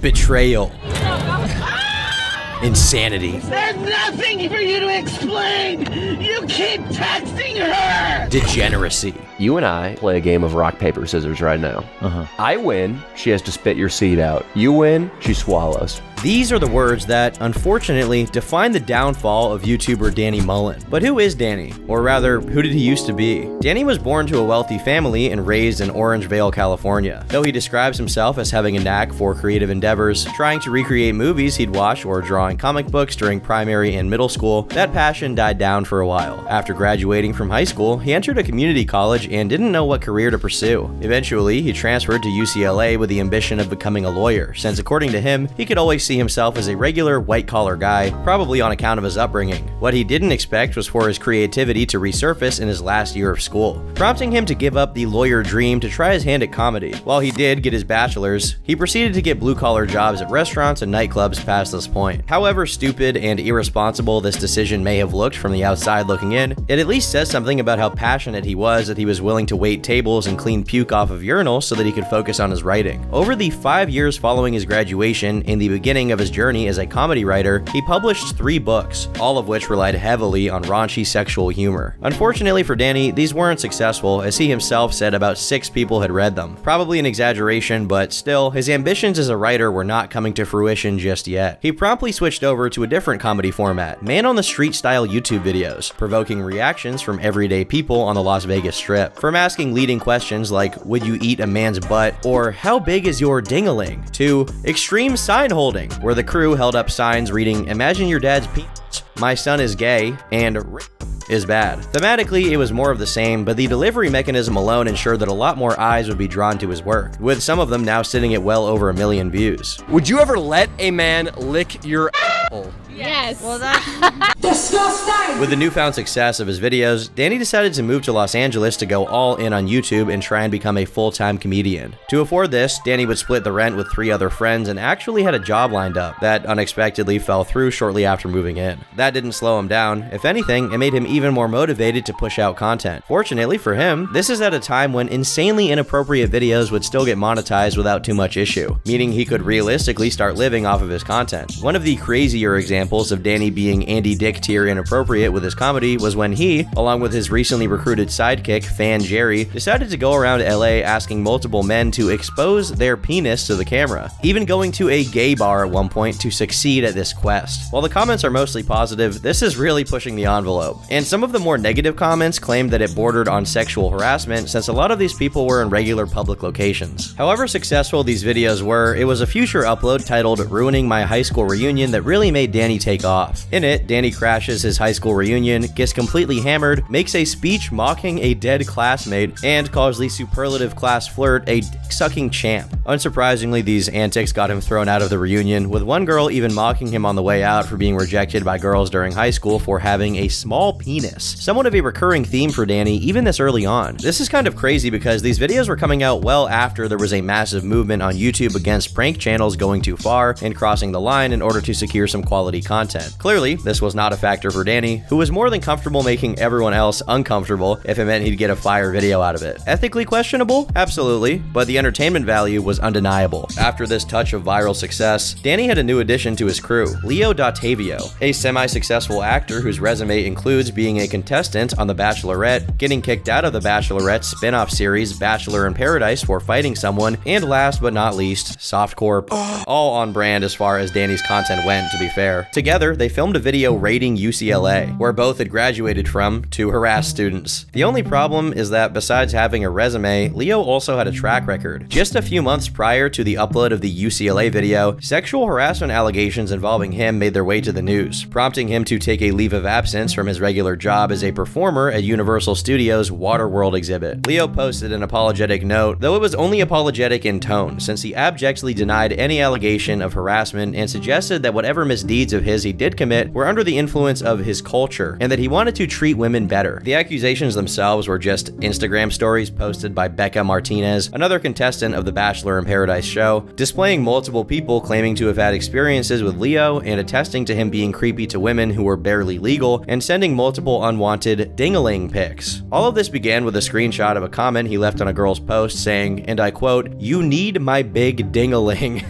Betrayal. Insanity. There's nothing for you to explain! You keep texting her! Degeneracy. You and I play a game of rock, paper, scissors right now. I win, she has to spit your seed out. You win, she swallows. These are the words that, unfortunately, define the downfall of YouTuber Danny Mullen. But who is Danny? Or rather, who did he used to be? Danny was born to a wealthy family and raised in Orangevale, California. Though he describes himself as having a knack for creative endeavors, trying to recreate movies he'd watched or drawing comic books during primary and middle school, that passion died down for a while. After graduating from high school, he entered a community college and didn't know what career to pursue. Eventually, he transferred to UCLA with the ambition of becoming a lawyer, since according to him, he could always see himself as a regular white-collar guy, probably on account of his upbringing. What he didn't expect was for his creativity to resurface in his last year of school, prompting him to give up the lawyer dream to try his hand at comedy. While he did get his bachelor's, he proceeded to get blue-collar jobs at restaurants and nightclubs past this point. However stupid and irresponsible this decision may have looked from the outside looking in, it at least says something about how passionate he was that he was willing to wait tables and clean puke off of urinals so that he could focus on his writing. Over the 5 years following his graduation and the beginning of his journey as a comedy writer, he published 3 books, all of which relied heavily on raunchy sexual humor. Unfortunately for Danny, these weren't successful, as he himself said about 6 people had read them. Probably an exaggeration, but still, his ambitions as a writer were not coming to fruition just yet. He promptly switched over to a different comedy format, man-on-the-street style YouTube videos, provoking reactions from everyday people on the Las Vegas Strip. From asking leading questions like, would you eat a man's butt, or how big is your ding-a-ling, to extreme sign holding, where the crew held up signs reading, imagine your dad's penis, my son is gay, and is bad. Thematically, it was more of the same, but the delivery mechanism alone ensured that a lot more eyes would be drawn to his work, with some of them now sitting at well over 1 million views. Would you ever let a man lick your asshole? Yes. Well, that's Disgusting! With the newfound success of his videos, Danny decided to move to Los Angeles to go all in on YouTube and try and become a full-time comedian. To afford this, Danny would split the rent with 3 other friends and actually had a job lined up that unexpectedly fell through shortly after moving in. That didn't slow him down. If anything, it made him even more motivated to push out content. Fortunately for him, this is at a time when insanely inappropriate videos would still get monetized without too much issue, meaning he could realistically start living off of his content. One of the crazier examples of Danny being Andy Dick tier inappropriate with his comedy was when he, along with his recently recruited sidekick, Fan Jerry, decided to go around LA asking multiple men to expose their penis to the camera, even going to a gay bar at one point to succeed at this quest. While the comments are mostly positive, this is really pushing the envelope, and some of the more negative comments claimed that it bordered on sexual harassment since a lot of these people were in regular public locations. However successful these videos were, it was a future upload titled Ruining My High School Reunion that really made Danny take off. In it, Danny crashes his high school reunion, gets completely hammered, makes a speech mocking a dead classmate, and calls the superlative class flirt a dick-sucking champ. Unsurprisingly, these antics got him thrown out of the reunion, with one girl even mocking him on the way out for being rejected by girls during high school for having a small penis. Somewhat of a recurring theme for Danny even this early on. This is kind of crazy because these videos were coming out well after there was a massive movement on YouTube against prank channels going too far and crossing the line in order to secure some quality content. Clearly, this was not a factor for Danny, who was more than comfortable making everyone else uncomfortable if it meant he'd get a fire video out of it. Ethically questionable? Absolutely, but the entertainment value was undeniable. After this touch of viral success, Danny had a new addition to his crew, Leo D'Ottavio, a semi-successful actor whose resume includes being a contestant on The Bachelorette, getting kicked out of The Bachelorette spin-off series Bachelor in Paradise for fighting someone, and last but not least, softcore. All on brand as far as Danny's content went, to be fair. Together, they filmed a video rating UCLA, where both had graduated from, to harass students. The only problem is that besides having a resume, Leo also had a track record. Just a few months prior to the upload of the UCLA video, sexual harassment allegations involving him made their way to the news, prompting him to take a leave of absence from his regular job as a performer at Universal Studios' Waterworld exhibit. Leo posted an apologetic note, though it was only apologetic in tone, since he abjectly denied any allegation of harassment and suggested that whatever misdeeds of of his he did commit were under the influence of his culture, and that he wanted to treat women better. The accusations themselves were just Instagram stories posted by Becca Martinez, another contestant of the Bachelor in Paradise show, displaying multiple people claiming to have had experiences with Leo and attesting to him being creepy to women who were barely legal, and sending multiple unwanted ding-a-ling pics. All of this began with a screenshot of a comment he left on a girl's post saying, and I quote, "You need my big ding-a-ling."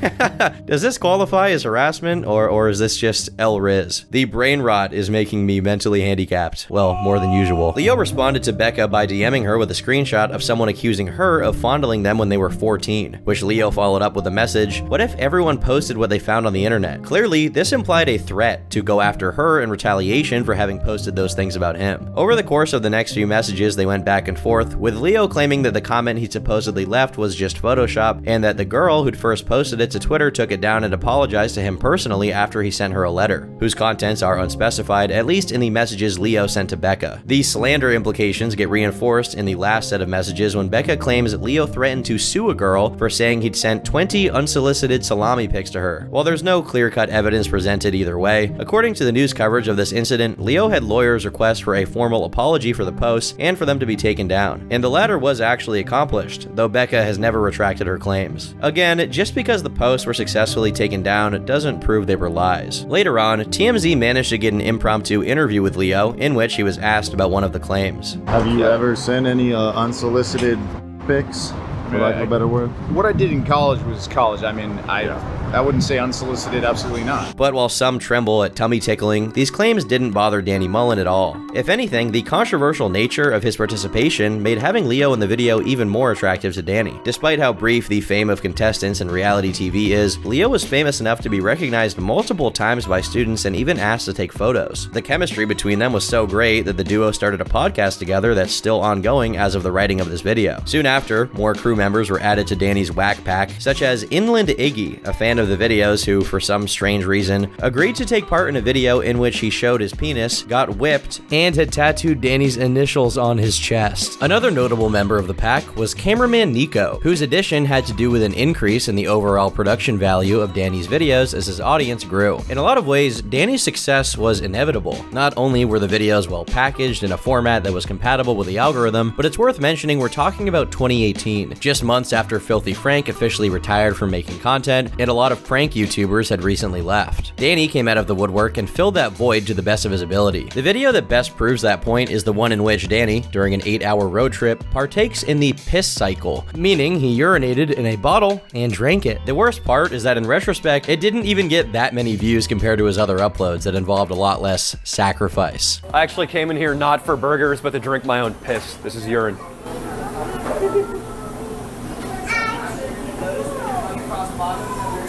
Does this qualify as harassment, or is this just El Riz? The brain rot is making me mentally handicapped. Well, more than usual. Leo responded to Becca by DMing her with a screenshot of someone accusing her of fondling them when they were 14, which Leo followed up with a message, "What if everyone posted what they found on the internet?" Clearly, this implied a threat to go after her in retaliation for having posted those things about him. Over the course of the next few messages, they went back and forth, with Leo claiming that the comment he supposedly left was just Photoshop, and that the girl who'd first posted it to Twitter took it down and apologized to him personally after he sent her a letter, whose contents are unspecified, at least in the messages Leo sent to Becca. These slander implications get reinforced in the last set of messages when Becca claims Leo threatened to sue a girl for saying he'd sent 20 unsolicited salami pics to her. While there's no clear-cut evidence presented either way, according to the news coverage of this incident, Leo had lawyers request for a formal apology for the posts and for them to be taken down, and the latter was actually accomplished, though Becca has never retracted her claims. Again, just because the posts were successfully taken down doesn't prove they were lies. Later on, TMZ managed to get an impromptu interview with Leo in which he was asked about one of the claims. Have you ever sent any unsolicited pics, for lack of a better word? What I did in college was college. I mean, I wouldn't say unsolicited, absolutely not. But while some tremble at tummy tickling, these claims didn't bother Danny Mullen at all. If anything, the controversial nature of his participation made having Leo in the video even more attractive to Danny. Despite how brief the fame of contestants in reality TV is, Leo was famous enough to be recognized multiple times by students and even asked to take photos. The chemistry between them was so great that the duo started a podcast together that's still ongoing as of the writing of this video. Soon after, more crew members were added to Danny's whack pack, such as Inland Iggy, a fan of the videos who, for some strange reason, agreed to take part in a video in which he showed his penis, got whipped, and had tattooed Danny's initials on his chest. Another notable member of the pack was cameraman Nico, whose addition had to do with an increase in the overall production value of Danny's videos as his audience grew. In a lot of ways, Danny's success was inevitable. Not only were the videos well packaged in a format that was compatible with the algorithm, but it's worth mentioning we're talking about 2018, just months after Filthy Frank officially retired from making content, and a lot of prank YouTubers had recently left. Danny came out of the woodwork and filled that void to the best of his ability. The video that best proves that point is the one in which Danny, during an 8-hour road trip, partakes in the piss cycle, meaning he urinated in a bottle and drank it. The worst part is that in retrospect, it didn't even get that many views compared to his other uploads that involved a lot less sacrifice. I actually came in here not for burgers, but to drink my own piss. This is urine.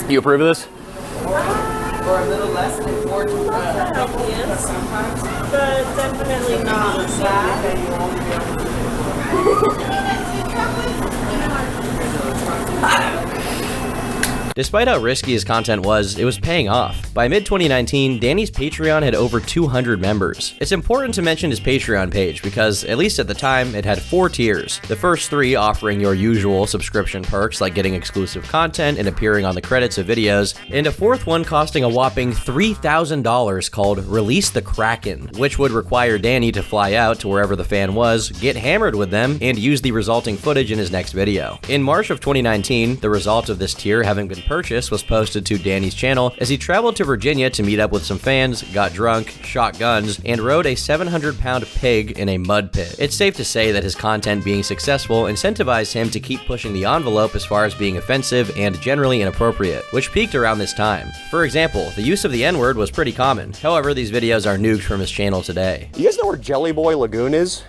You approve of this? Or a little less than 4 p.m. sometimes, but definitely not bad. Despite how risky his content was, it was paying off. By mid-2019, Danny's Patreon had over 200 members. It's important to mention his Patreon page because, at least at the time, it had 4 tiers. The first 3 offering your usual subscription perks like getting exclusive content and appearing on the credits of videos, and a 4th one costing a whopping $3,000 called Release the Kraken, which would require Danny to fly out to wherever the fan was, get hammered with them, and use the resulting footage in his next video. In March of 2019, the result of this tier having been purchase was posted to Danny's channel as he traveled to Virginia to meet up with some fans, got drunk, shot guns, and rode a 700-pound pig in a mud pit. It's safe to say that his content being successful incentivized him to keep pushing the envelope as far as being offensive and generally inappropriate, which peaked around this time. For example, the use of the N-word was pretty common. However, these videos are nuked from his channel today. You guys know where Jelly Boy Lagoon is?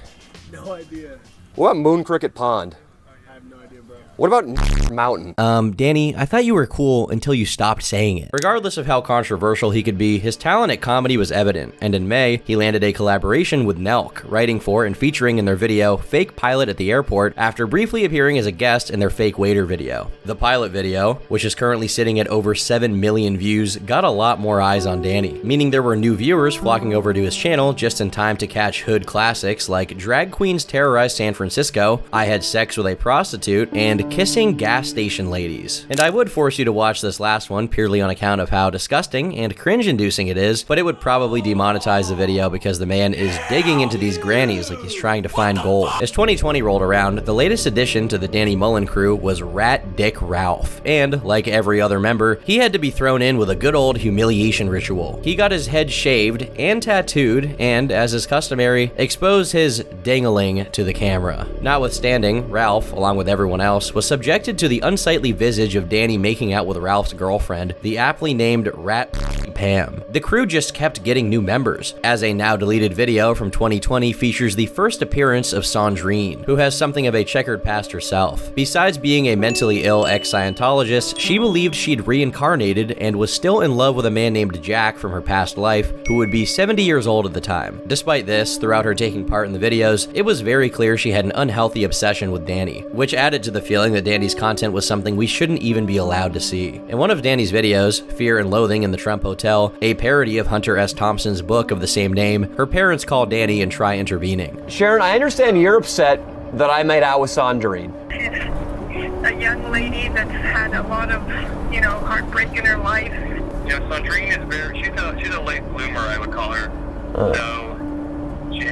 No idea. What about Moon Cricket Pond? I have no idea, bro. What about Mountain? Danny, I thought you were cool until you stopped saying it. Regardless of how controversial he could be, his talent at comedy was evident, and in May, he landed a collaboration with Nelk, writing for and featuring in their video Fake Pilot at the Airport after briefly appearing as a guest in their Fake Waiter video. The pilot video, which is currently sitting at over 7 million views, got a lot more eyes on Danny, meaning there were new viewers flocking over to his channel just in time to catch hood classics like Drag Queens Terrorized San Francisco, I Had Sex with a Prostitute, and kissing gas station ladies. And I would force you to watch this last one purely on account of how disgusting and cringe-inducing it is, but it would probably demonetize the video because the man is digging into these grannies like he's trying to find gold. As 2020 rolled around, the latest addition to the Danny Mullen crew was Rat Dick Ralph, and like every other member, he had to be thrown in with a good old humiliation ritual. He got his head shaved and tattooed, and as is customary, exposed his dangling to the camera. Notwithstanding, Ralph, along with everyone else, was subjected to the unsightly visage of Danny making out with Ralph's girlfriend, the aptly named Rat Pam. The crew just kept getting new members, as a now deleted video from 2020 features the first appearance of Sandrine, who has something of a checkered past herself. Besides being a mentally ill ex-Scientologist, she believed she'd reincarnated and was still in love with a man named Jack from her past life, who would be 70 years old at the time. Despite this, throughout her taking part in the videos, it was very clear she had an unhealthy obsession with Danny, which added to the feeling that Danny's content was something we shouldn't even be allowed to see. In one of Danny's videos, Fear and Loathing in the Trump Hotel, a parody of Hunter S. Thompson's book of the same name, her parents call Danny and try intervening. Sharon, I understand you're upset that I made out with Sandrine. She's a young lady that's had a lot of, heartbreak in her life. Yeah, Sandrine is she's a late bloomer, I would call her. So she's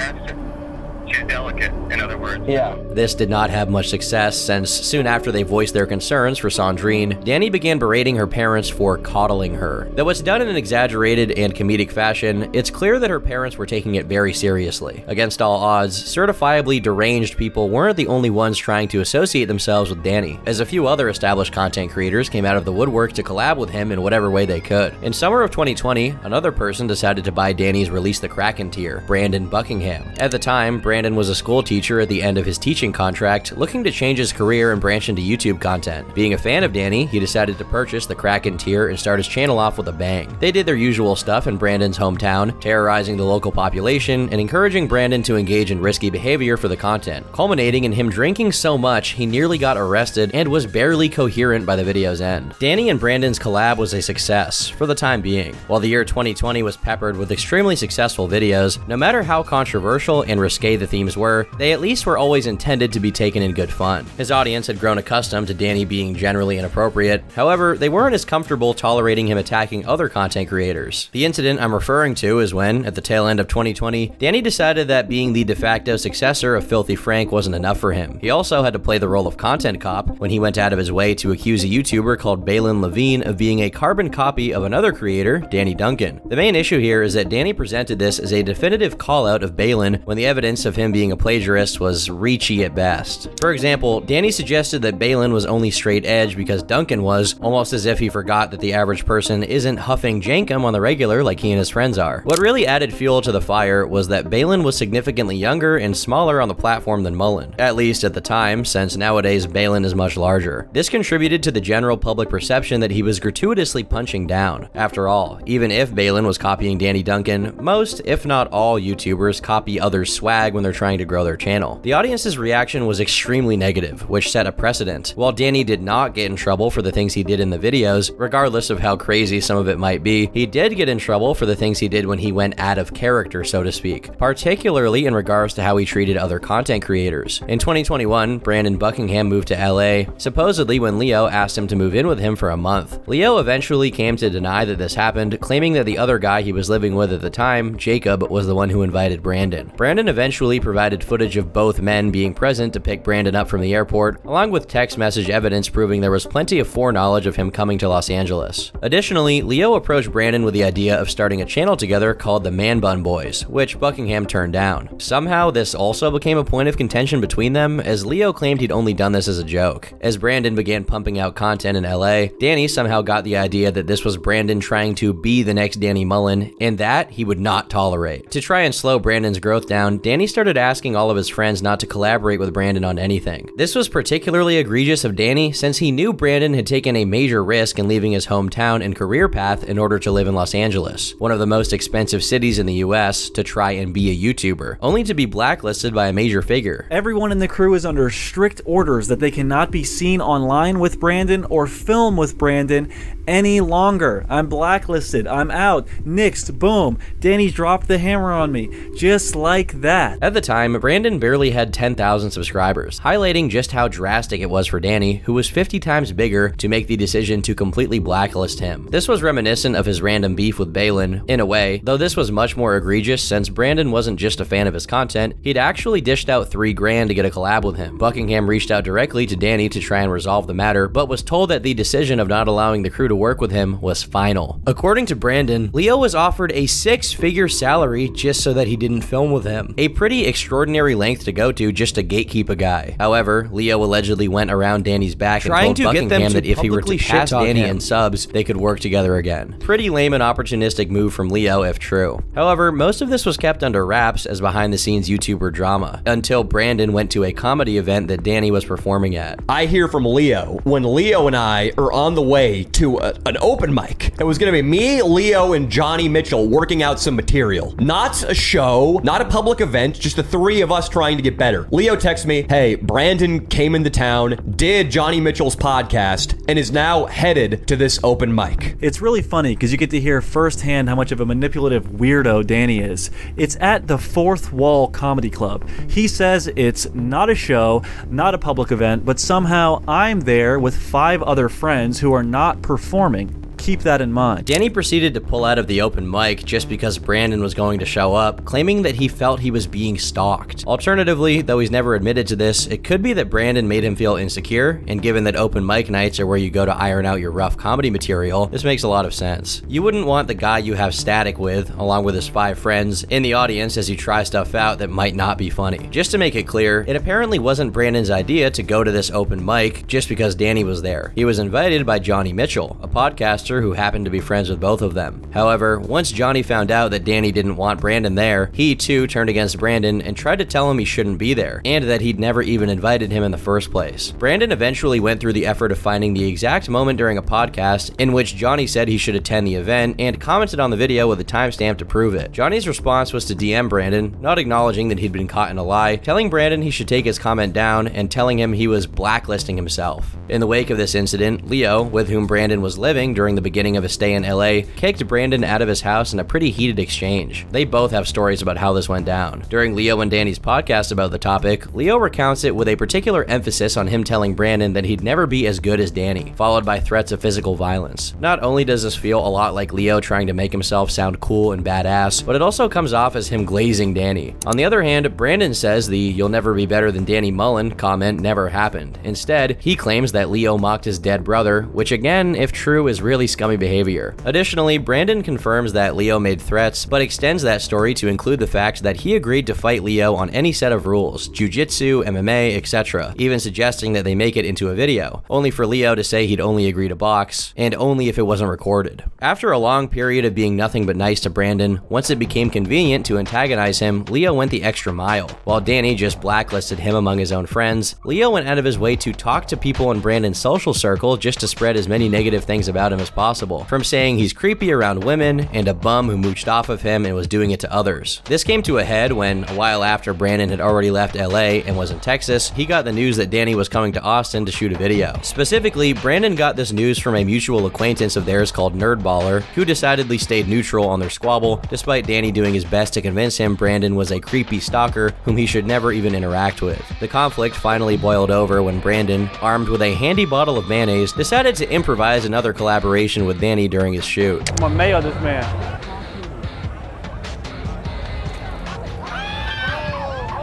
delicate, in other words. Yeah. This did not have much success, since soon after they voiced their concerns for Sandrine, Danny began berating her parents for coddling her. Though it's done in an exaggerated and comedic fashion, it's clear that her parents were taking it very seriously. Against all odds, certifiably deranged people weren't the only ones trying to associate themselves with Danny, as a few other established content creators came out of the woodwork to collab with him in whatever way they could. In summer of 2020, another person decided to buy Danny's Release the Kraken tier, Brandon Buckingham. At the time, Brandon was a school teacher at the end of his teaching contract, looking to change his career and branch into YouTube content. Being a fan of Danny, he decided to purchase the Kraken tier and start his channel off with a bang. They did their usual stuff in Brandon's hometown, terrorizing the local population and encouraging Brandon to engage in risky behavior for the content, culminating in him drinking so much he nearly got arrested and was barely coherent by the video's end. Danny and Brandon's collab was a success, for the time being. While the year 2020 was peppered with extremely successful videos, no matter how controversial and risque the themes were, they at least were always intended to be taken in good fun. His audience had grown accustomed to Danny being generally inappropriate, however, they weren't as comfortable tolerating him attacking other content creators. The incident I'm referring to is when, at the tail end of 2020, Danny decided that being the de facto successor of Filthy Frank wasn't enough for him. He also had to play the role of content cop when he went out of his way to accuse a YouTuber called Balin Levine of being a carbon copy of another creator, Danny Duncan. The main issue here is that Danny presented this as a definitive call-out of Balin when the evidence of him being a plagiarist was reachy at best. For example, Danny suggested that Balin was only straight edge because Duncan was, almost as if he forgot that the average person isn't huffing jankum on the regular like he and his friends are. What really added fuel to the fire was that Balin was significantly younger and smaller on the platform than Mullen, at least at the time, since nowadays Balin is much larger. This contributed to the general public perception that he was gratuitously punching down. After all, even if Balin was copying Danny Duncan, most, if not all, YouTubers copy others' swag when they're trying to grow their channel. The audience's reaction was extremely negative, which set a precedent. While Danny did not get in trouble for the things he did in the videos, regardless of how crazy some of it might be, he did get in trouble for the things he did when he went out of character, so to speak, particularly in regards to how he treated other content creators. In 2021, Brandon Buckingham moved to LA, supposedly when Leo asked him to move in with him for a month. Leo eventually came to deny that this happened, claiming that the other guy he was living with at the time, Jacob, was the one who invited Brandon. Brandon eventually provided footage of both men being present to pick Brandon up from the airport, along with text message evidence proving there was plenty of foreknowledge of him coming to Los Angeles. Additionally, Leo approached Brandon with the idea of starting a channel together called the Man Bun Boys, which Buckingham turned down. Somehow, this also became a point of contention between them, as Leo claimed he'd only done this as a joke. As Brandon began pumping out content in LA, Danny somehow got the idea that this was Brandon trying to be the next Danny Mullen, and that he would not tolerate. To try and slow Brandon's growth down, Danny started asking all of his friends not to collaborate with Brandon on anything. This was particularly egregious of Danny since he knew Brandon had taken a major risk in leaving his hometown and career path in order to live in Los Angeles, one of the most expensive cities in the US, to try and be a YouTuber, only to be blacklisted by a major figure. Everyone in the crew is under strict orders that they cannot be seen online with Brandon or film with Brandon any longer. I'm blacklisted. I'm out. Nixed. Boom. Danny dropped the hammer on me. Just like that. At the time, Brandon barely had 10,000 subscribers, highlighting just how drastic it was for Danny, who was 50 times bigger, to make the decision to completely blacklist him. This was reminiscent of his random beef with Balin, in a way, though this was much more egregious since Brandon wasn't just a fan of his content, he'd actually dished out $3 grand to get a collab with him. Buckingham reached out directly to Danny to try and resolve the matter, but was told that the decision of not allowing the crew to work with him was final. According to Brandon, Leo was offered a 6-figure salary just so that he didn't film with him. A pretty extraordinary length to go to just to gatekeep a guy. However, Leo allegedly went around Danny's back and told Buckingham that if he were to pass Danny in subs, they could work together again. Pretty lame and opportunistic move from Leo if true. However, most of this was kept under wraps as behind-the-scenes YouTuber drama, until Brandon went to a comedy event that Danny was performing at. I hear from Leo when Leo and I are on the way to an open mic. It was going to be me, Leo, and Johnny Mitchell working out some material. Not a show, not a public event, just the three of us trying to get better. Leo texts me, hey, Brandon came into town, did Johnny Mitchell's podcast, and is now headed to this open mic. It's really funny because you get to hear firsthand how much of a manipulative weirdo Danny is. It's at the Fourth Wall Comedy Club. He says it's not a show, not a public event, but somehow I'm there with 5 other friends who are not performing. Keep that in mind. Danny proceeded to pull out of the open mic just because Brandon was going to show up, claiming that he felt he was being stalked. Alternatively, though he's never admitted to this, it could be that Brandon made him feel insecure, and given that open mic nights are where you go to iron out your rough comedy material, this makes a lot of sense. You wouldn't want the guy you have static with, along with his 5 friends, in the audience as you try stuff out that might not be funny. Just to make it clear, it apparently wasn't Brandon's idea to go to this open mic just because Danny was there. He was invited by Johnny Mitchell, a podcaster who happened to be friends with both of them. However, once Johnny found out that Danny didn't want Brandon there, he too turned against Brandon and tried to tell him he shouldn't be there, and that he'd never even invited him in the first place. Brandon eventually went through the effort of finding the exact moment during a podcast in which Johnny said he should attend the event, and commented on the video with a timestamp to prove it. Johnny's response was to DM Brandon, not acknowledging that he'd been caught in a lie, telling Brandon he should take his comment down, and telling him he was blacklisting himself. In the wake of this incident, Leo, with whom Brandon was living during the beginning of his stay in LA, kicked Brandon out of his house in a pretty heated exchange. They both have stories about how this went down. During Leo and Danny's podcast about the topic, Leo recounts it with a particular emphasis on him telling Brandon that he'd never be as good as Danny, followed by threats of physical violence. Not only does this feel a lot like Leo trying to make himself sound cool and badass, but it also comes off as him glazing Danny. On the other hand, Brandon says the "you'll never be better than Danny Mullen" comment never happened. Instead, he claims that Leo mocked his dead brother, which again, if true, is really scummy behavior. Additionally, Brandon confirms that Leo made threats, but extends that story to include the fact that he agreed to fight Leo on any set of rules, jiu-jitsu, MMA, etc., even suggesting that they make it into a video, only for Leo to say he'd only agree to box, and only if it wasn't recorded. After a long period of being nothing but nice to Brandon, once it became convenient to antagonize him, Leo went the extra mile. While Danny just blacklisted him among his own friends, Leo went out of his way to talk to people in Brandon's social circle just to spread as many negative things about him as possible, from saying he's creepy around women and a bum who mooched off of him and was doing it to others. This came to a head when, a while after Brandon had already left LA and was in Texas, he got the news that Danny was coming to Austin to shoot a video. Specifically, Brandon got this news from a mutual acquaintance of theirs called Nerdballer, who decidedly stayed neutral on their squabble, despite Danny doing his best to convince him Brandon was a creepy stalker whom he should never even interact with. The conflict finally boiled over when Brandon, armed with a handy bottle of mayonnaise, decided to improvise another collaboration with Danny during his shoot. I'm gonna mayo this man.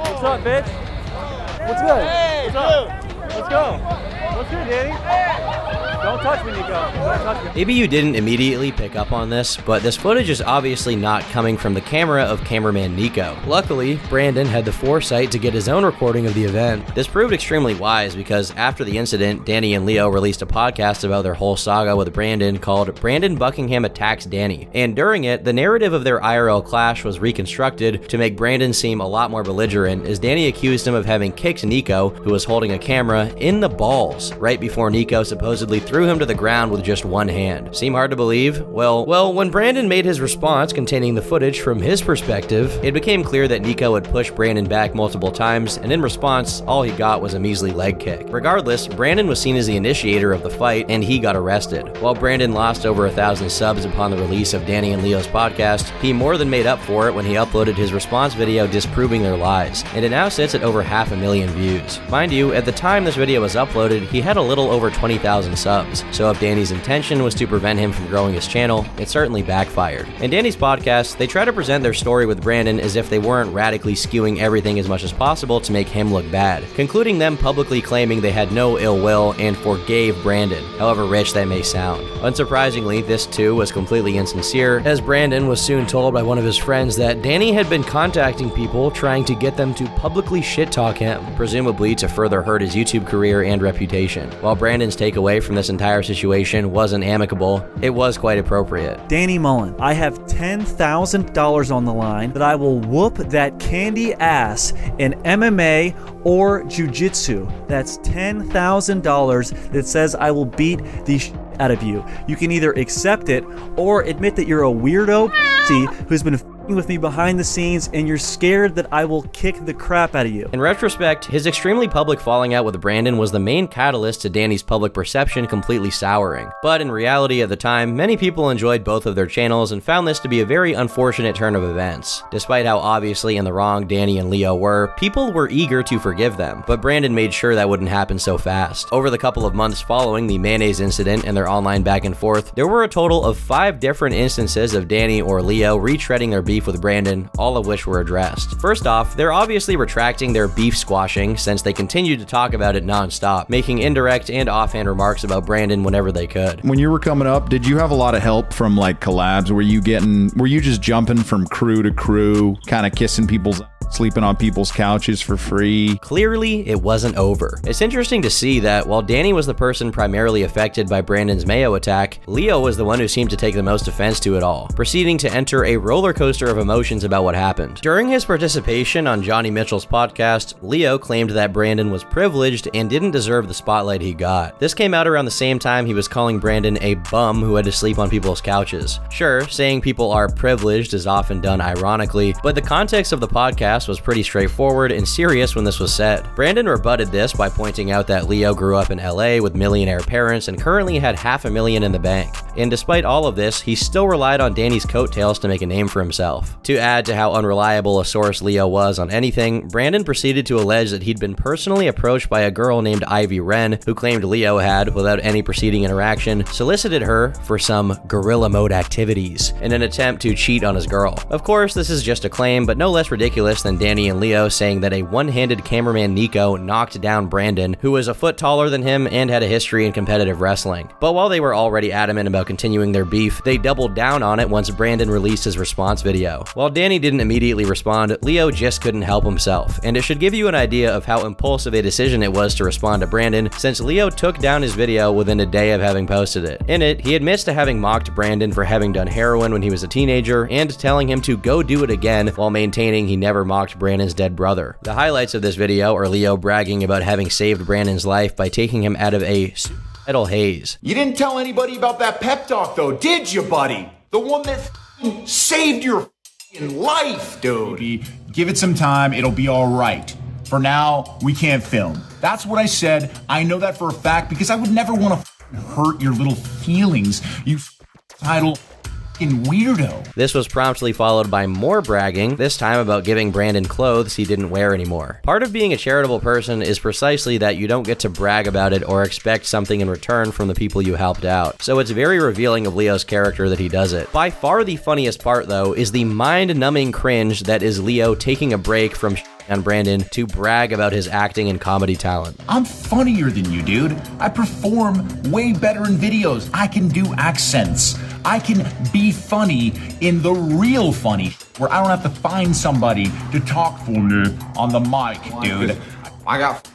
What's up, bitch? What's good? Hey, what's up? Let's go. What's good, Danny? Don't touch me, Nico. Don't touch me. Maybe you didn't immediately pick up on this, but this footage is obviously not coming from the camera of cameraman Nico. Luckily, Brandon had the foresight to get his own recording of the event. This proved extremely wise because after the incident, Danny and Leo released a podcast about their whole saga with Brandon called Brandon Buckingham Attacks Danny, and during it, the narrative of their IRL clash was reconstructed to make Brandon seem a lot more belligerent, as Danny accused him of having kicked Nico, who was holding a camera, in the balls right before Nico supposedly threw threw him to the ground with just one hand. Seem hard to believe? Well, when Brandon made his response containing the footage from his perspective, it became clear that Nico had pushed Brandon back multiple times, and in response, all he got was a measly leg kick. Regardless, Brandon was seen as the initiator of the fight, and he got arrested. While Brandon lost over 1,000 subs upon the release of Danny and Leo's podcast, he more than made up for it when he uploaded his response video disproving their lies, and it now sits at over 500,000 views. Mind you, at the time this video was uploaded, he had a little over 20,000 subs, so if Danny's intention was to prevent him from growing his channel, it certainly backfired. In Danny's podcast, they try to present their story with Brandon as if they weren't radically skewing everything as much as possible to make him look bad, concluding them publicly claiming they had no ill will and forgave Brandon, however rich that may sound. Unsurprisingly, this too was completely insincere, as Brandon was soon told by one of his friends that Danny had been contacting people trying to get them to publicly shit-talk him, presumably to further hurt his YouTube career and reputation. While Brandon's takeaway from this entire situation wasn't amicable, it was quite appropriate. Danny Mullen, I have $10,000 on the line that I will whoop that candy ass in MMA or jiu-jitsu. That's $10,000 that says I will beat the shit out of you. You can either accept it or admit that you're a weirdo who's been with me behind the scenes and you're scared that I will kick the crap out of you. In retrospect, his extremely public falling out with Brandon was the main catalyst to Danny's public perception completely souring. But in reality at the time, many people enjoyed both of their channels and found this to be a very unfortunate turn of events. Despite how obviously in the wrong Danny and Leo were, people were eager to forgive them, but Brandon made sure that wouldn't happen so fast. Over the couple of months following the mayonnaise incident and their online back and forth, there were a total of 5 different instances of Danny or Leo retreading their beef with Brandon, all of which were addressed. First off, they're obviously retracting their beef squashing since they continued to talk about it non-stop, making indirect and offhand remarks about Brandon whenever they could. When you were coming up, did you have a lot of help from like collabs? Were you just jumping from crew to crew, kind of kissing people's, sleeping on people's couches for free? Clearly, it wasn't over. It's interesting to see that while Danny was the person primarily affected by Brandon's Mayo attack, Leo was the one who seemed to take the most offense to it all, proceeding to enter a roller coaster of emotions about what happened. During his participation on Johnny Mitchell's podcast, Leo claimed that Brandon was privileged and didn't deserve the spotlight he got. This came out around the same time he was calling Brandon a bum who had to sleep on people's couches. Sure, saying people are privileged is often done ironically, but the context of the podcast was pretty straightforward and serious when this was said. Brandon rebutted this by pointing out that Leo grew up in LA with millionaire parents and currently had $500,000 in the bank. And despite all of this, he still relied on Danny's coattails to make a name for himself. To add to how unreliable a source Leo was on anything, Brandon proceeded to allege that he'd been personally approached by a girl named Ivy Wren, who claimed Leo had, without any preceding interaction, solicited her for some gorilla mode activities in an attempt to cheat on his girl. Of course, this is just a claim, but no less ridiculous than Danny and Leo saying that a one-handed cameraman Nico knocked down Brandon, who was a foot taller than him and had a history in competitive wrestling. But while they were already adamant about continuing their beef, they doubled down on it once Brandon released his response video. While Danny didn't immediately respond, Leo just couldn't help himself, and it should give you an idea of how impulsive a decision it was to respond to Brandon, since Leo took down his video within a day of having posted it. In it, he admits to having mocked Brandon for having done heroin when he was a teenager and telling him to go do it again while maintaining he never mocked Brandon's dead brother. The highlights of this video are Leo bragging about having saved Brandon's life by taking him out of a suicidal haze. You didn't tell anybody about that pep talk though, did you, buddy? The one that saved your life, dude. Give it some time, it'll be all right. For now, we can't film. That's what I said. I know that for a fact because I would never want to hurt your little feelings, you title weirdo. This was promptly followed by more bragging, this time about giving Brandon clothes he didn't wear anymore. Part of being a charitable person is precisely that you don't get to brag about it or expect something in return from the people you helped out. So it's very revealing of Leo's character that he does it. By far the funniest part though is the mind-numbing cringe that is Leo taking a break from on Brandon to brag about his acting and comedy talent. I'm funnier than you, dude. I perform way better in videos. I can do accents. I can be funny in the real funny, where I don't have to find somebody to talk for me on the mic, dude. I got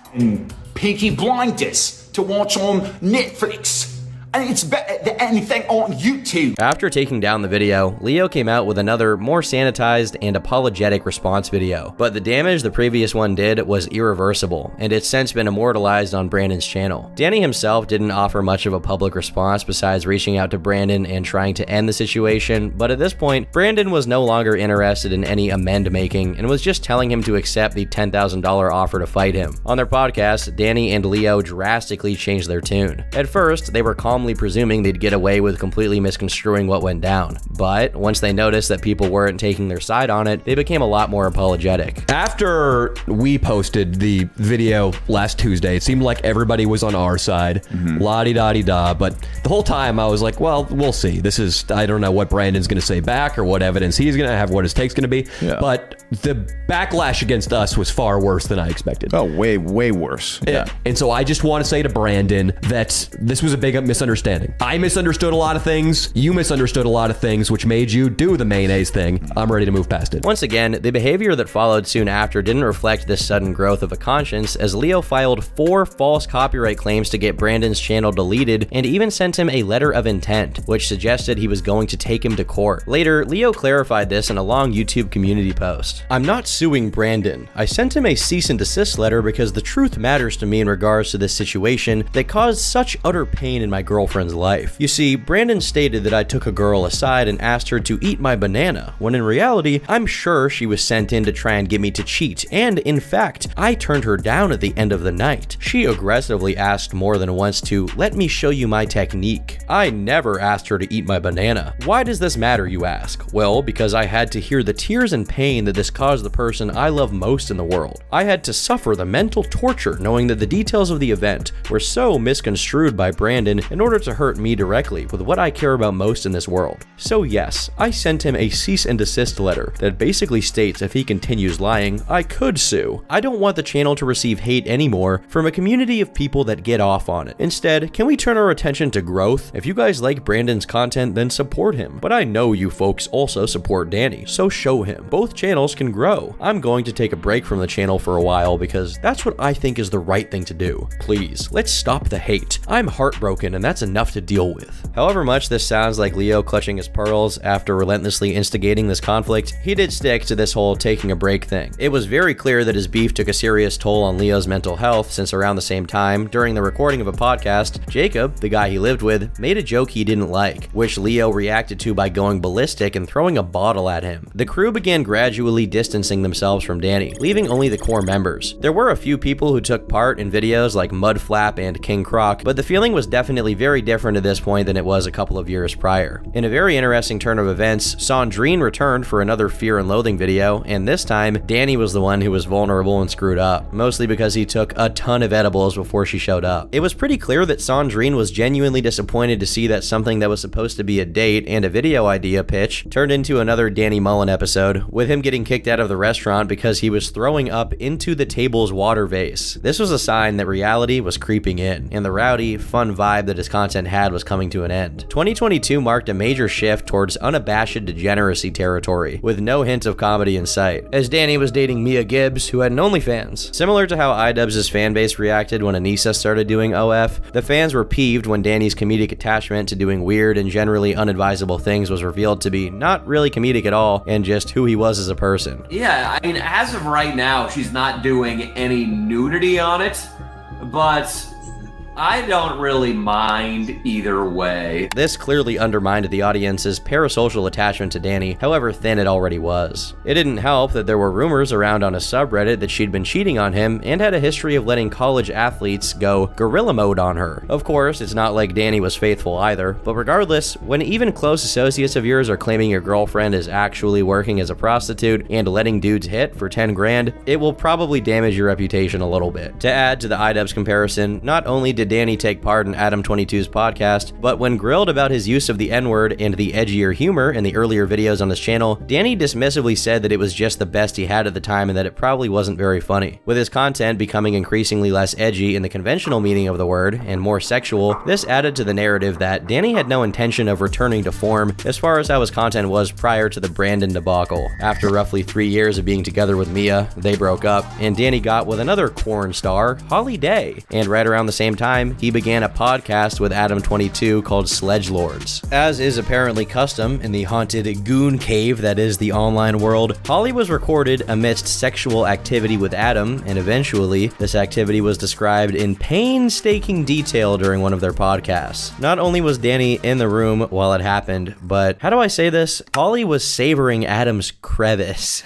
Peaky Blinders to watch on Netflix. And it's better than anything on YouTube. After taking down the video, Leo came out with another more sanitized and apologetic response video. But the damage the previous one did was irreversible, and it's since been immortalized on Brandon's channel. Danny himself didn't offer much of a public response besides reaching out to Brandon and trying to end the situation, but at this point, Brandon was no longer interested in any amend making and was just telling him to accept the $10,000 offer to fight him. On their podcast, Danny and Leo drastically changed their tune. At first, they were calmly presuming they'd get away with completely misconstruing what went down, but once they noticed that people weren't taking their side on it, they became a lot more apologetic. After we posted the video last Tuesday, it seemed like everybody was on our side, la-di-da-di-da, but the whole time I was like, well, we'll see. I don't know what Brandon's going to say back or what evidence he's going to have, what his take's going to be, but the backlash against us was far worse than I expected. Oh, way worse. Yeah. And so I just want to say to Brandon that this was a big misunderstanding. I misunderstood a lot of things. You misunderstood a lot of things, which made you do the mayonnaise thing. I'm ready to move past it. Once again, the behavior that followed soon after didn't reflect this sudden growth of a conscience, as Leo filed 4 false copyright claims to get Brandon's channel deleted and even sent him a letter of intent, which suggested he was going to take him to court. Later, Leo clarified this in a long YouTube community post. "I'm not suing Brandon. I sent him a cease and desist letter because the truth matters to me in regards to this situation that caused such utter pain in my girlfriend's life. You see, Brandon stated that I took a girl aside and asked her to eat my banana, when in reality, I'm sure she was sent in to try and get me to cheat, and in fact, I turned her down at the end of the night. She aggressively asked more than once to let me show you my technique. I never asked her to eat my banana. Why does this matter, you ask? Well, because I had to hear the tears and pain that this caused the person I love most in the world. I had to suffer the mental torture knowing that the details of the event were so misconstrued by Brandon in order to hurt me directly with what I care about most in this world. So yes, I sent him a cease and desist letter that basically states if he continues lying, I could sue. I don't want the channel to receive hate anymore from a community of people that get off on it. Instead, can we turn our attention to growth? If you guys like Brandon's content, then support him. But I know you folks also support Danny, so show him. Both channels can grow. I'm going to take a break from the channel for a while because that's what I think is the right thing to do. Please, let's stop the hate. I'm heartbroken and that's enough to deal with." However much this sounds like Leo clutching his pearls after relentlessly instigating this conflict, he did stick to this whole taking a break thing. It was very clear that his beef took a serious toll on Leo's mental health, since around the same time, during the recording of a podcast, Jacob, the guy he lived with, made a joke he didn't like, which Leo reacted to by going ballistic and throwing a bottle at him. The crew began gradually distancing themselves from Danny, leaving only the core members. There were a few people who took part in videos like Mudflap and King Croc, but the feeling was definitely very different at this point than it was a couple of years prior. In a very interesting turn of events, Sandrine returned for another Fear and Loathing video, and this time, Danny was the one who was vulnerable and screwed up, mostly because he took a ton of edibles before she showed up. It was pretty clear that Sandrine was genuinely disappointed to see that something that was supposed to be a date and a video idea pitch turned into another Danny Mullen episode, with him getting kicked out of the restaurant because he was throwing up into the table's water vase. This was a sign that reality was creeping in, and the rowdy, fun vibe that his content had was coming to an end. 2022 marked a major shift towards unabashed degeneracy territory, with no hint of comedy in sight, as Danny was dating Mia Gibbs, who had an OnlyFans. Similar to how iDubbbz' fanbase reacted when Anissa started doing OF, the fans were peeved when Danny's comedic attachment to doing weird and generally unadvisable things was revealed to be not really comedic at all, and just who he was as a person. Yeah, I mean, as of right now, she's not doing any nudity on it, but I don't really mind either way. This clearly undermined the audience's parasocial attachment to Danny, however thin it already was. It didn't help that there were rumors around on a subreddit that she'd been cheating on him and had a history of letting college athletes go gorilla mode on her. Of course, it's not like Danny was faithful either, but regardless, when even close associates of yours are claiming your girlfriend is actually working as a prostitute and letting dudes hit for 10 grand, it will probably damage your reputation a little bit. To add to the iDubbbz comparison, not only did Danny take part in Adam22's podcast, but when grilled about his use of the N-word and the edgier humor in the earlier videos on his channel, Danny dismissively said that it was just the best he had at the time and that it probably wasn't very funny. With his content becoming increasingly less edgy in the conventional meaning of the word and more sexual, this added to the narrative that Danny had no intention of returning to form as far as how his content was prior to the Brandon debacle. After roughly 3 years of being together with Mia, they broke up, and Danny got with another porn star, Holly Day, and right around the same time, time, he began a podcast with Adam22 called Sledgelords. As is apparently custom in the haunted goon cave that is the online world, Holly was recorded amidst sexual activity with Adam, and eventually, this activity was described in painstaking detail during one of their podcasts. Not only was Danny in the room while it happened, but how do I say this? Holly was savoring Adam's crevice.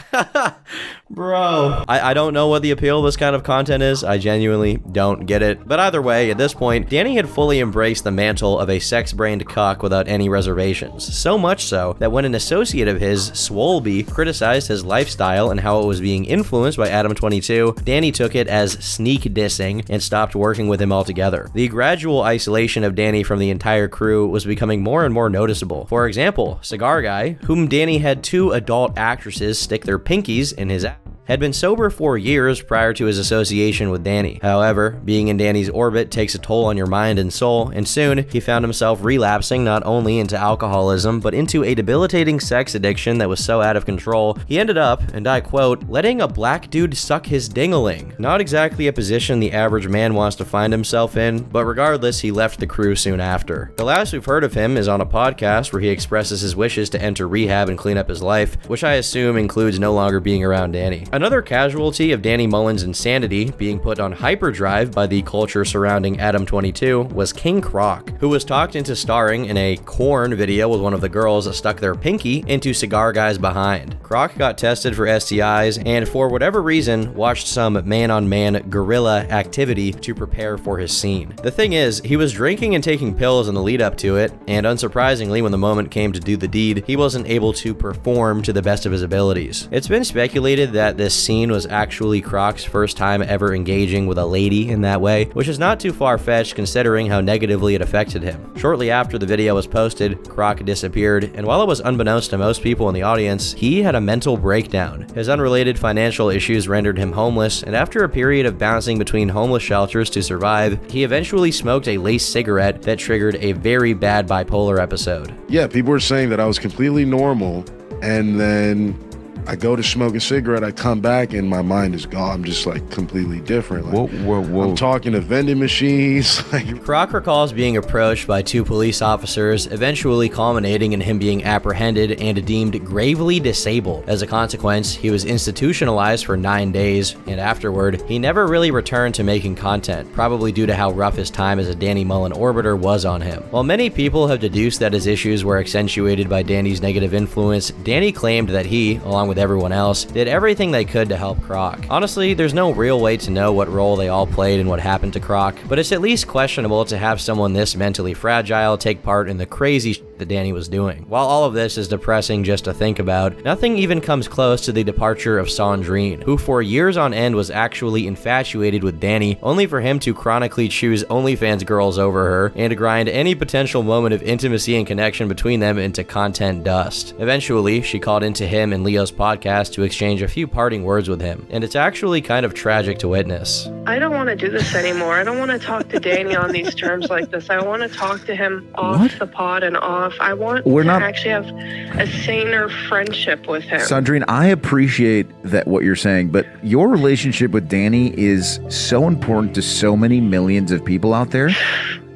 Bro. I don't know what the appeal of this kind of content is. I genuinely don't get it. But either way, at this point, Danny had fully embraced the mantle of a sex-brained cuck without any reservations. So much so that when an associate of his, Swolby, criticized his lifestyle and how it was being influenced by Adam22, Danny took it as sneak dissing and stopped working with him altogether. The gradual isolation of Danny from the entire crew was becoming more and more noticeable. For example, Cigar Guy, whom Danny had 2 adult actresses stick their pinkies in his ass, had been sober for years prior to his association with Danny. However, being in Danny's orbit takes a toll on your mind and soul, and soon he found himself relapsing not only into alcoholism, but into a debilitating sex addiction that was so out of control, he ended up, and I quote, letting a black dude suck his ding-a-ling. Not exactly a position the average man wants to find himself in, but regardless, he left the crew soon after. The last we've heard of him is on a podcast where he expresses his wishes to enter rehab and clean up his life, which I assume includes no longer being around Danny. Another casualty of Danny Mullen's insanity being put on hyperdrive by the culture surrounding Adam22 was King Croc, who was talked into starring in a Korn video with one of the girls that stuck their pinky into Cigar Guy's behind. Croc got tested for STIs and for whatever reason watched some man-on-man guerrilla activity to prepare for his scene. The thing is, he was drinking and taking pills in the lead up to it, and unsurprisingly when the moment came to do the deed, he wasn't able to perform to the best of his abilities. It's been speculated that this scene was actually Croc's first time ever engaging with a lady in that way, which is not too far-fetched considering how negatively it affected him. Shortly after the video was posted, Croc disappeared, and while it was unbeknownst to most people in the audience, he had a mental breakdown. His unrelated financial issues rendered him homeless, and after a period of bouncing between homeless shelters to survive, he eventually smoked a lace cigarette that triggered a very bad bipolar episode. Yeah, people were saying that I was completely normal, and then I go to smoke a cigarette, I come back, and my mind is gone. I'm just like completely different. Like, whoa. I'm talking to vending machines. Croc recalls being approached by 2 police officers, eventually culminating in him being apprehended and deemed gravely disabled. As a consequence, he was institutionalized for 9 days, and afterward, he never really returned to making content, probably due to how rough his time as a Danny Mullen orbiter was on him. While many people have deduced that his issues were accentuated by Danny's negative influence, Danny claimed that he, along with everyone else, did everything they could to help Croc. Honestly, there's no real way to know what role they all played in what happened to Croc, but it's at least questionable to have someone this mentally fragile take part in the crazy shit that Danny was doing. While all of this is depressing just to think about, nothing even comes close to the departure of Sandrine, who for years on end was actually infatuated with Danny, only for him to chronically choose OnlyFans girls over her and to grind any potential moment of intimacy and connection between them into content dust. Eventually, she called into him and Leo's podcast to exchange a few parting words with him, and it's actually kind of tragic to witness. I don't want to do this anymore. I don't want to talk to Danny on these terms like this. I want to talk to him off the pod and off. I want to actually have a saner friendship with him. Sandrine, I appreciate that what you're saying, but your relationship with Danny is so important to so many millions of people out there.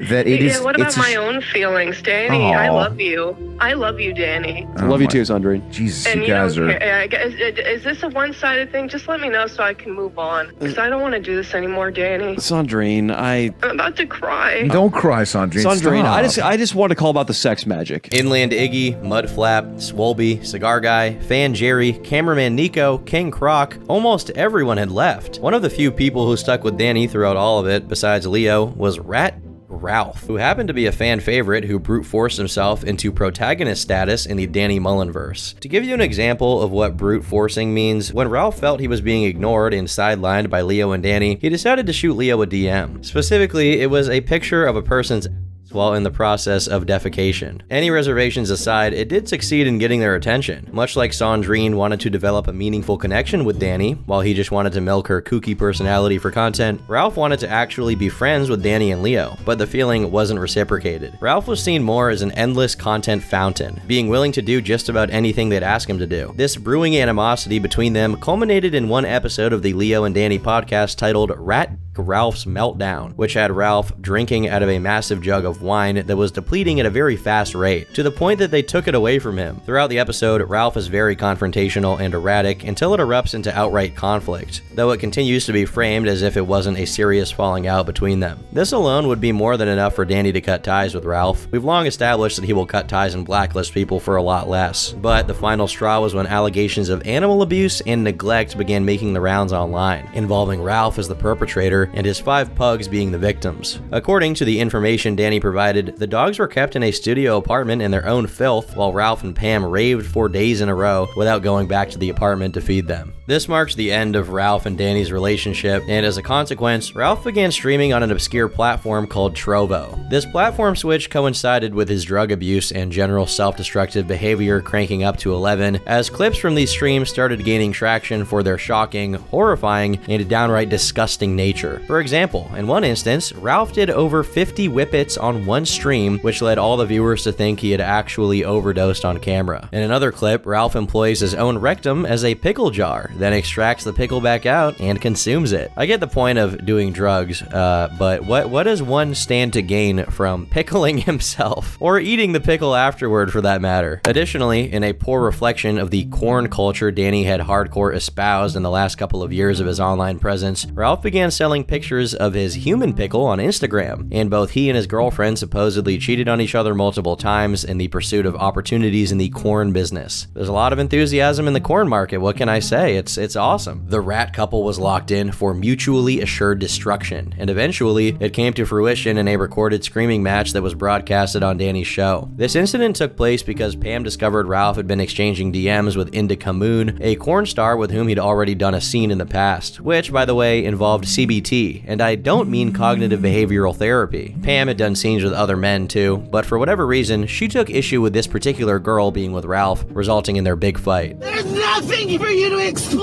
That it is. What about my own feelings, Danny? Aww. I love you. I love you, Danny. I love you too, Sandrine. Jesus, And you you guys don't are. care. Is this a one-sided thing? Just let me know so I can move on. Because I don't want to do this anymore, Danny. Sandrine, I'm about to cry. Don't cry, Sandrine. Sandrine, Stop. I just want to call about the sex magic. Inland Iggy, Mudflap, Swolby, Cigar Guy, Fan Jerry, Cameraman Nico, King Croc, almost everyone had left. One of the few people who stuck with Danny throughout all of it, besides Leo, was Rat Ralph, who happened to be a fan favorite who brute forced himself into protagonist status in the Danny Mullen verse. To give you an example of what brute forcing means, when Ralph felt he was being ignored and sidelined by Leo and Danny, he decided to shoot Leo a DM. Specifically, it was a picture of a person's while in the process of defecation. Any reservations aside, it did succeed in getting their attention. Much like Sandrine wanted to develop a meaningful connection with Danny, while he just wanted to milk her kooky personality for content, Ralph wanted to actually be friends with Danny and Leo, but the feeling wasn't reciprocated. Ralph was seen more as an endless content fountain, being willing to do just about anything they'd ask him to do. This brewing animosity between them culminated in one episode of the Leo and Danny podcast titled Rat Ralph's Meltdown, which had Ralph drinking out of a massive jug of wine that was depleting at a very fast rate, to the point that they took it away from him. Throughout the episode, Ralph is very confrontational and erratic until it erupts into outright conflict, though it continues to be framed as if it wasn't a serious falling out between them. This alone would be more than enough for Danny to cut ties with Ralph. We've long established that he will cut ties and blacklist people for a lot less, but the final straw was when allegations of animal abuse and neglect began making the rounds online, involving Ralph as the perpetrator and his 5 pugs being the victims. According to the information Danny provided, the dogs were kept in a studio apartment in their own filth while Ralph and Pam raved for days in a row without going back to the apartment to feed them. This marks the end of Ralph and Danny's relationship, and as a consequence, Ralph began streaming on an obscure platform called Trovo. This platform switch coincided with his drug abuse and general self-destructive behavior cranking up to 11, as clips from these streams started gaining traction for their shocking, horrifying, and downright disgusting nature. For example, in one instance, Ralph did over 50 whippets on one stream, which led all the viewers to think he had actually overdosed on camera. In another clip, Ralph employs his own rectum as a pickle jar, then extracts the pickle back out and consumes it. I get the point of doing drugs, but what does one stand to gain from pickling himself? Or eating the pickle afterward, for that matter. Additionally, in a poor reflection of the corn culture Danny had hardcore espoused in the last couple of years of his online presence, Ralph began selling pictures of his human pickle on Instagram, and both he and his girlfriend supposedly cheated on each other multiple times in the pursuit of opportunities in the corn business. There's a lot of enthusiasm in the corn market, what can I say? It's awesome. The rat couple was locked in for mutually assured destruction, and eventually it came to fruition in a recorded screaming match that was broadcasted on Danny's show. This incident took place because Pam discovered Ralph had been exchanging DMs with Indica Moon, a corn star with whom he'd already done a scene in the past, which, by the way, involved CBT, and I don't mean cognitive behavioral therapy. Pam had done scenes with other men too, but for whatever reason, she took issue with this particular girl being with Ralph, resulting in their big fight. There's nothing for you to explain!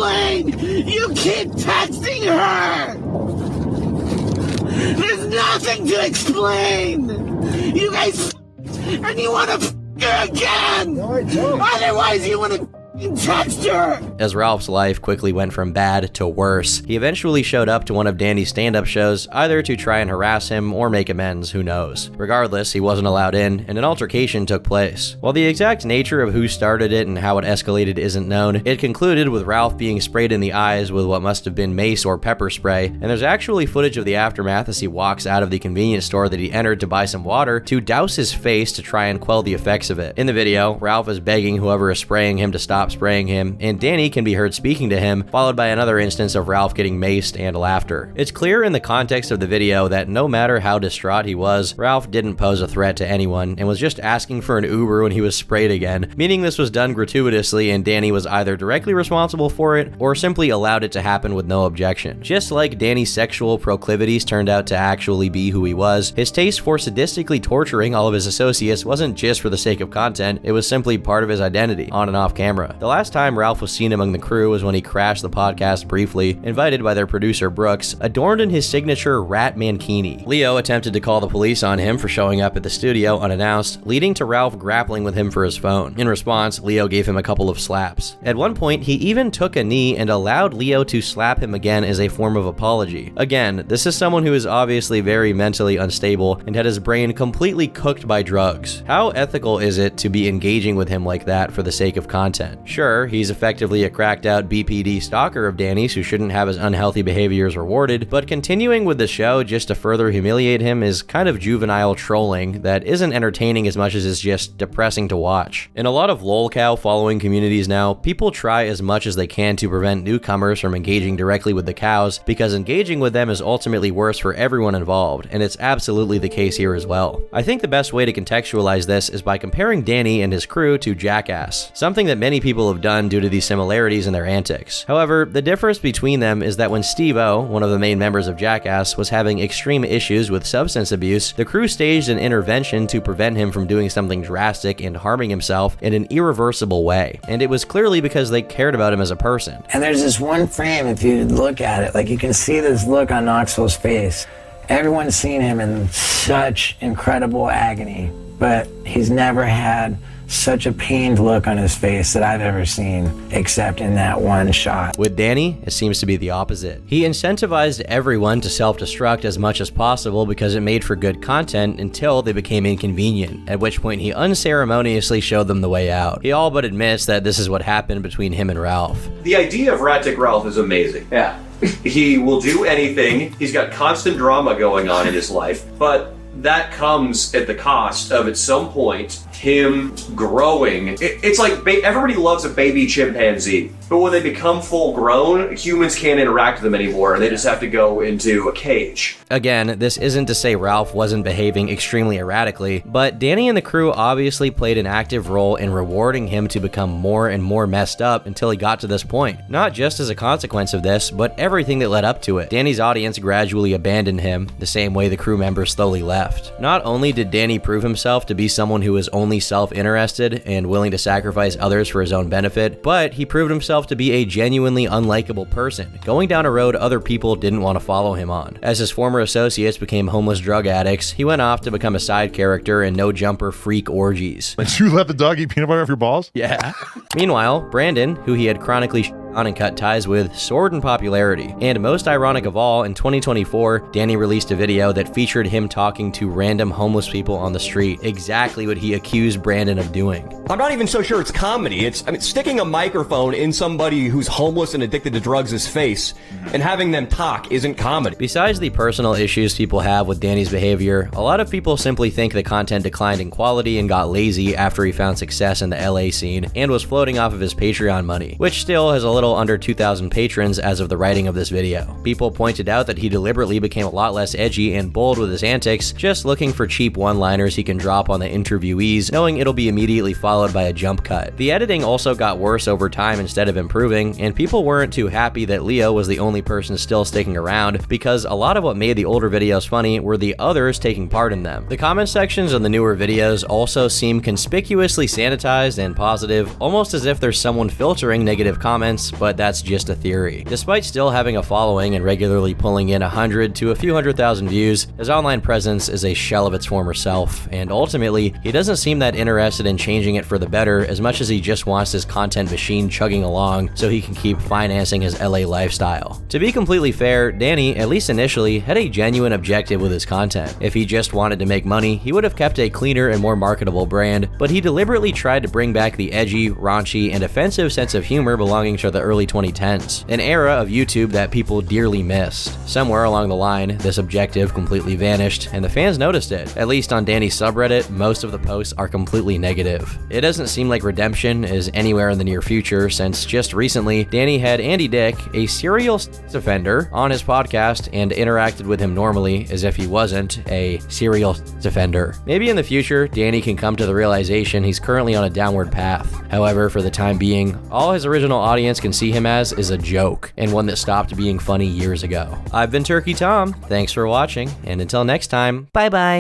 You keep texting her! There's nothing to explain! You guys and you want to her again! No, I don't. Otherwise you want to text her! As Ralph's life quickly went from bad to worse, he eventually showed up to one of Danny's stand-up shows, either to try and harass him or make amends, who knows. Regardless, he wasn't allowed in, and an altercation took place. While the exact nature of who started it and how it escalated isn't known, it concluded with Ralph being sprayed in the eyes with what must have been mace or pepper spray, and there's actually footage of the aftermath as he walks out of the convenience store that he entered to buy some water to douse his face to try and quell the effects of it. In the video, Ralph is begging whoever is spraying him to stop spraying him, and Danny can be heard speaking to him, followed by another instance of Ralph getting maced and laughter. It's clear in the context of the video that no matter how distraught he was, Ralph didn't pose a threat to anyone and was just asking for an Uber when he was sprayed again, meaning this was done gratuitously and Danny was either directly responsible for it or simply allowed it to happen with no objection. Just like Danny's sexual proclivities turned out to actually be who he was, his taste for sadistically torturing all of his associates wasn't just for the sake of content, it was simply part of his identity, on and off camera. The last time Ralph was seen among the crew was when he crashed the podcast briefly, invited by their producer Brooks, adorned in his signature rat mankini. Leo attempted to call the police on him for showing up at the studio unannounced, leading to Ralph grappling with him for his phone. In response, Leo gave him a couple of slaps. At one point, he even took a knee and allowed Leo to slap him again as a form of apology. Again, this is someone who is obviously very mentally unstable and had his brain completely cooked by drugs. How ethical is it to be engaging with him like that for the sake of content? Sure, he's effectively a cracked out BPD stalker of Danny's who shouldn't have his unhealthy behaviors rewarded, but continuing with the show just to further humiliate him is kind of juvenile trolling that isn't entertaining as much as it's just depressing to watch. In a lot of lolcow following communities now, people try as much as they can to prevent newcomers from engaging directly with the cows, because engaging with them is ultimately worse for everyone involved, and it's absolutely the case here as well. I think the best way to contextualize this is by comparing Danny and his crew to Jackass, something that many people have done due to these similarities in their antics. However, the difference between them is that when Steve-O, one of the main members of Jackass, was having extreme issues with substance abuse, the crew staged an intervention to prevent him from doing something drastic and harming himself in an irreversible way, and it was clearly because they cared about him as a person. And there's this one frame, if you look at it, like you can see this look on Knoxville's face. Everyone's seen him in such incredible agony, but he's never had such a pained look on his face that I've ever seen, except in that one shot. With Danny, it seems to be the opposite. He incentivized everyone to self-destruct as much as possible because it made for good content until they became inconvenient, at which point he unceremoniously showed them the way out. He all but admits that this is what happened between him and Ralph. The idea of Rat-Tick Ralph is amazing. Yeah. He will do anything. He's got constant drama going on in his life, but that comes at the cost of, at some point, him growing. It's like everybody loves a baby chimpanzee, but when they become full grown, humans can't interact with them anymore, and they just have to go into a cage. Again, this isn't to say Ralph wasn't behaving extremely erratically, but Danny and the crew obviously played an active role in rewarding him to become more and more messed up until he got to this point. Not just as a consequence of this, but everything that led up to it. Danny's audience gradually abandoned him, the same way the crew members slowly left. Not only did Danny prove himself to be someone who was only self-interested and willing to sacrifice others for his own benefit, but he proved himself to be a genuinely unlikable person, going down a road other people didn't want to follow him on. As his former associates became homeless drug addicts, he went off to become a side character in no-jumper freak orgies. Did you let the dog eat peanut butter off your balls? Yeah. Meanwhile, Brandon, who he had chronically on and cut ties with, soared in popularity. And most ironic of all, in 2024, Danny released a video that featured him talking to random homeless people on the street, exactly what he accused Brandon of doing. I'm not even so sure it's comedy. Sticking a microphone in somebody who's homeless and addicted to drugs' face and having them talk isn't comedy. Besides the personal issues people have with Danny's behavior, a lot of people simply think the content declined in quality and got lazy after he found success in the LA scene and was floating off of his Patreon money, which still has a little under 2,000 patrons as of the writing of this video. People pointed out that he deliberately became a lot less edgy and bold with his antics, just looking for cheap one-liners he can drop on the interviewees, knowing it'll be immediately followed by a jump cut. The editing also got worse over time instead of improving, and people weren't too happy that Leo was the only person still sticking around, because a lot of what made the older videos funny were the others taking part in them. The comment sections on the newer videos also seem conspicuously sanitized and positive, almost as if there's someone filtering negative comments, but that's just a theory. Despite still having a following and regularly pulling in 100 to a few 100,000 views, his online presence is a shell of its former self, and ultimately, he doesn't seem that interested in changing it for the better as much as he just wants his content machine chugging along so he can keep financing his LA lifestyle. To be completely fair, Danny, at least initially, had a genuine objective with his content. If he just wanted to make money, he would have kept a cleaner and more marketable brand, but he deliberately tried to bring back the edgy, raunchy, and offensive sense of humor belonging to the early 2010s, an era of YouTube that people dearly missed. Somewhere along the line, this objective completely vanished, and the fans noticed it. At least on Danny's subreddit, most of the posts are completely negative. It doesn't seem like redemption is anywhere in the near future, since just recently, Danny had Andy Dick, a serial sex offender, on his podcast and interacted with him normally as if he wasn't a serial sex offender. Maybe in the future, Danny can come to the realization he's currently on a downward path. However, for the time being, all his original audience can see him as is a joke, and one that stopped being funny years ago. I've been Turkey Tom, thanks for watching, and until next time, bye bye.